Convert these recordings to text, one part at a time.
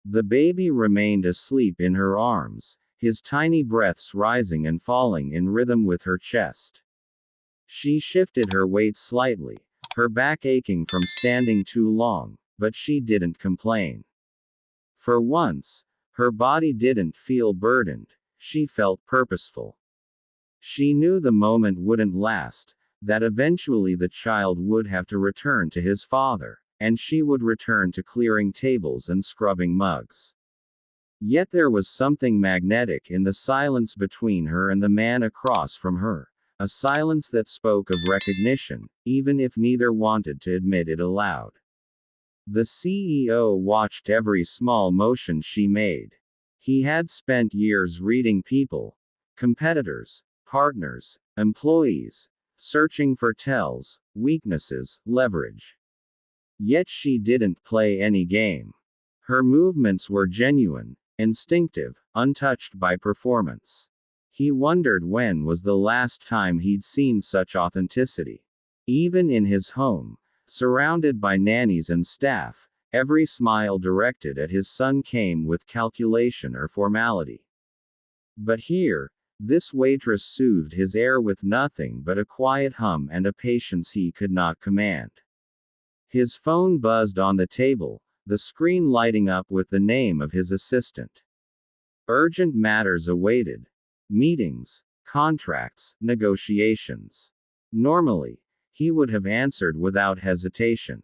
The baby remained asleep in her arms, his tiny breaths rising and falling in rhythm with her chest. She shifted her weight slightly, her back aching from standing too long, but she didn't complain. For once, her body didn't feel burdened, she felt purposeful. She knew the moment wouldn't last, that eventually the child would have to return to his father, and she would return to clearing tables and scrubbing mugs. Yet there was something magnetic in the silence between her and the man across from her, a silence that spoke of recognition, even if neither wanted to admit it aloud. The CEO watched every small motion she made. He had spent years reading people, competitors, partners, employees, searching for tells, weaknesses, leverage. Yet she didn't play any game. Her movements were genuine, instinctive, untouched by performance. He wondered when was the last time he'd seen such authenticity. Even in his home, surrounded by nannies and staff, every smile directed at his son came with calculation or formality. But here, this waitress soothed his air with nothing but a quiet hum and a patience he could not command. His phone buzzed on the table, the screen lighting up with the name of his assistant. Urgent matters awaited. Meetings, contracts, negotiations. Normally, he would have answered without hesitation.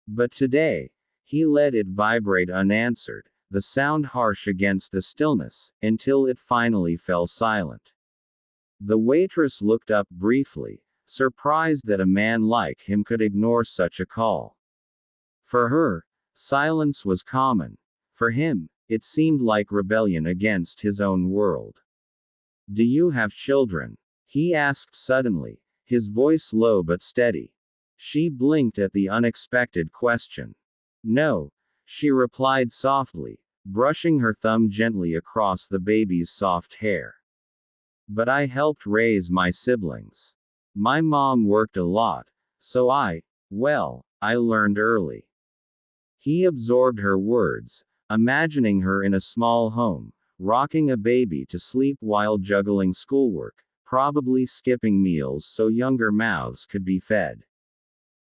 But today, he let it vibrate unanswered, the sound harsh against the stillness, until it finally fell silent. The waitress looked up briefly, surprised that a man like him could ignore such a call. For her, silence was common. For him, it seemed like rebellion against his own world. "Do you have children?" he asked suddenly, his voice low but steady. She blinked at the unexpected question. "No," she replied softly, brushing her thumb gently across the baby's soft hair. "But I helped raise my siblings. My mom worked a lot, so I learned early." He absorbed her words, imagining her in a small home, rocking a baby to sleep while juggling schoolwork, probably skipping meals so younger mouths could be fed.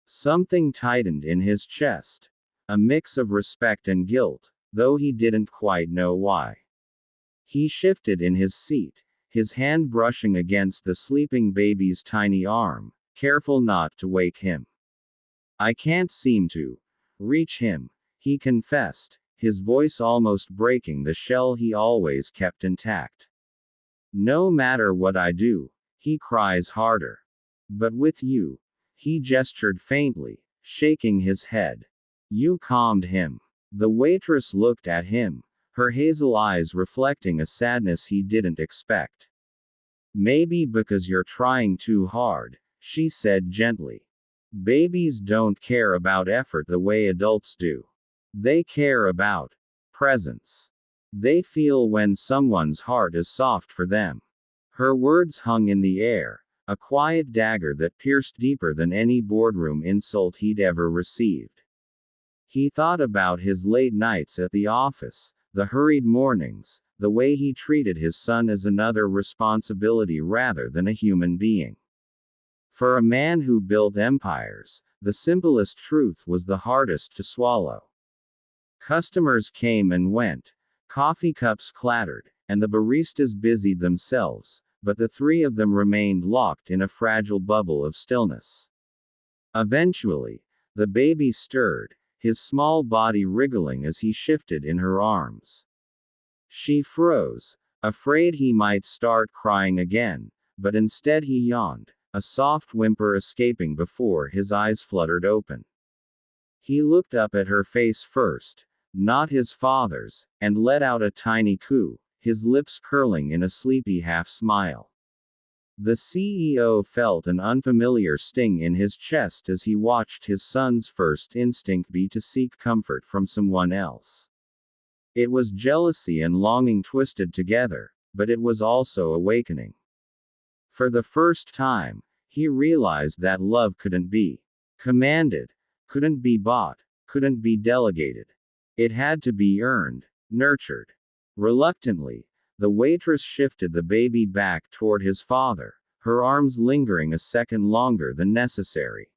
Something tightened in his chest. A mix of respect and guilt, though he didn't quite know why. He shifted in his seat, his hand brushing against the sleeping baby's tiny arm, careful not to wake him. "I can't seem to reach him," he confessed, his voice almost breaking the shell he always kept intact. "No matter what I do, he cries harder. But with you," he gestured faintly, shaking his head. "You calmed him." The waitress looked at him, her hazel eyes reflecting a sadness he didn't expect. "Maybe because you're trying too hard," she said gently. "Babies don't care about effort the way adults do. They care about presence. They feel when someone's heart is soft for them." Her words hung in the air, a quiet dagger that pierced deeper than any boardroom insult he'd ever received. He thought about his late nights at the office, the hurried mornings, the way he treated his son as another responsibility rather than a human being. For a man who built empires, the simplest truth was the hardest to swallow. Customers came and went, coffee cups clattered, and the baristas busied themselves, but the three of them remained locked in a fragile bubble of stillness. Eventually, the baby stirred, his small body wriggling as he shifted in her arms. She froze, afraid he might start crying again, but instead he yawned, a soft whimper escaping before his eyes fluttered open. He looked up at her face first, not his father's, and let out a tiny coo, his lips curling in a sleepy half-smile. The CEO felt an unfamiliar sting in his chest as he watched his son's first instinct be to seek comfort from someone else. It was jealousy and longing twisted together, but it was also awakening. For the first time, he realized that love couldn't be commanded, couldn't be bought, couldn't be delegated. It had to be earned. nurtured. Reluctantly, the waitress shifted the baby back toward his father, her arms lingering a second longer than necessary.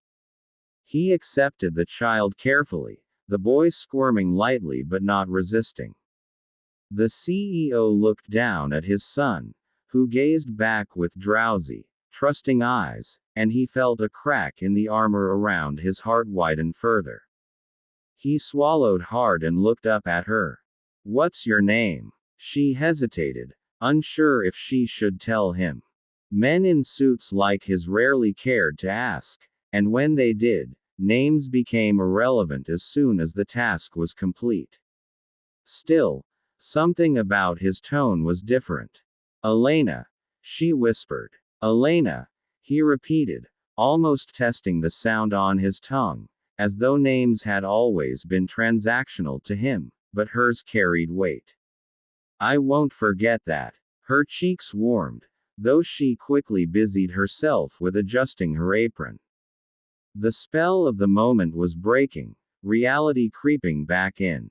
He accepted the child carefully, the boy squirming lightly but not resisting. The CEO looked down at his son, who gazed back with drowsy, trusting eyes, and he felt a crack in the armor around his heart widen further. He swallowed hard and looked up at her. "What's your name?" She hesitated, unsure if she should tell him. Men in suits like his rarely cared to ask, and when they did, names became irrelevant as soon as the task was complete. Still, something about his tone was different. "Elena," she whispered. "Elena," he repeated, almost testing the sound on his tongue, as though names had always been transactional to him, but hers carried weight. "I won't forget that." Her cheeks warmed, though she quickly busied herself with adjusting her apron. The spell of the moment was breaking, reality creeping back in.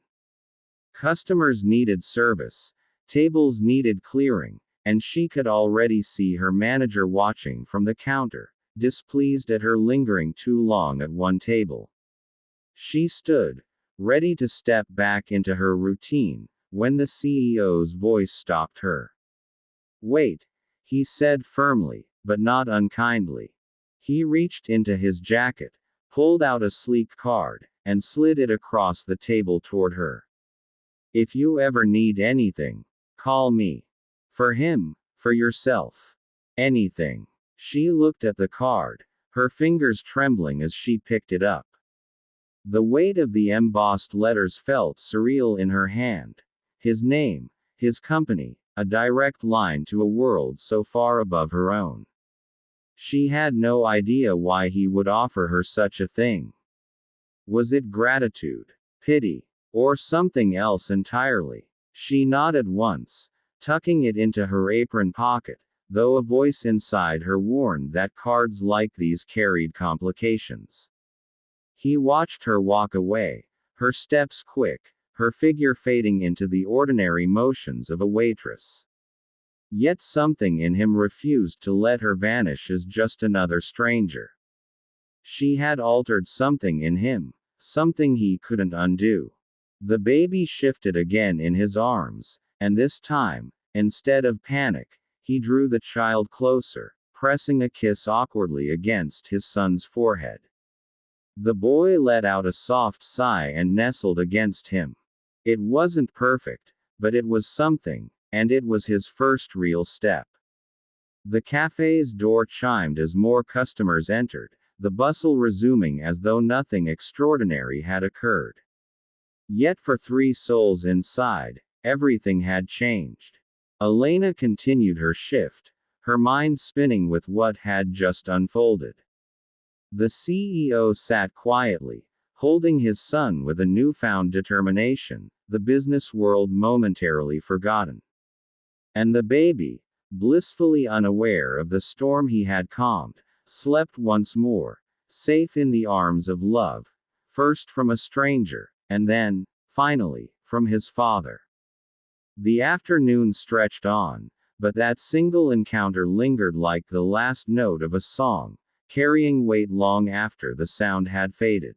Customers needed service, tables needed clearing, and she could already see her manager watching from the counter, displeased at her lingering too long at one table. She stood, ready to step back into her routine, when the CEO's voice stopped her. "Wait," he said firmly, but not unkindly. He reached into his jacket, pulled out a sleek card, and slid it across the table toward her. "If you ever need anything, call me." "For him, for yourself. Anything." She looked at the card, her fingers trembling as she picked it up. The weight of the embossed letters felt surreal in her hand. His name, his company, a direct line to a world so far above her own. She had no idea why he would offer her such a thing. Was it gratitude, pity, or something else entirely? She nodded once, tucking it into her apron pocket, though a voice inside her warned that cards like these carried complications. He watched her walk away, her steps quick, her figure fading into the ordinary motions of a waitress. Yet something in him refused to let her vanish as just another stranger. She had altered something in him, something he couldn't undo. The baby shifted again in his arms, and this time, instead of panic, he drew the child closer, pressing a kiss awkwardly against his son's forehead. The boy let out a soft sigh and nestled against him. It wasn't perfect, but it was something, and it was his first real step. The cafe's door chimed as more customers entered, the bustle resuming as though nothing extraordinary had occurred. Yet for 3 souls inside, everything had changed. Elena continued her shift, her mind spinning with what had just unfolded. The CEO sat quietly, holding his son with a newfound determination, the business world momentarily forgotten. And the baby, blissfully unaware of the storm he had calmed, slept once more, safe in the arms of love, first from a stranger, and then, finally, from his father. The afternoon stretched on, but that single encounter lingered like the last note of a song, carrying weight long after the sound had faded.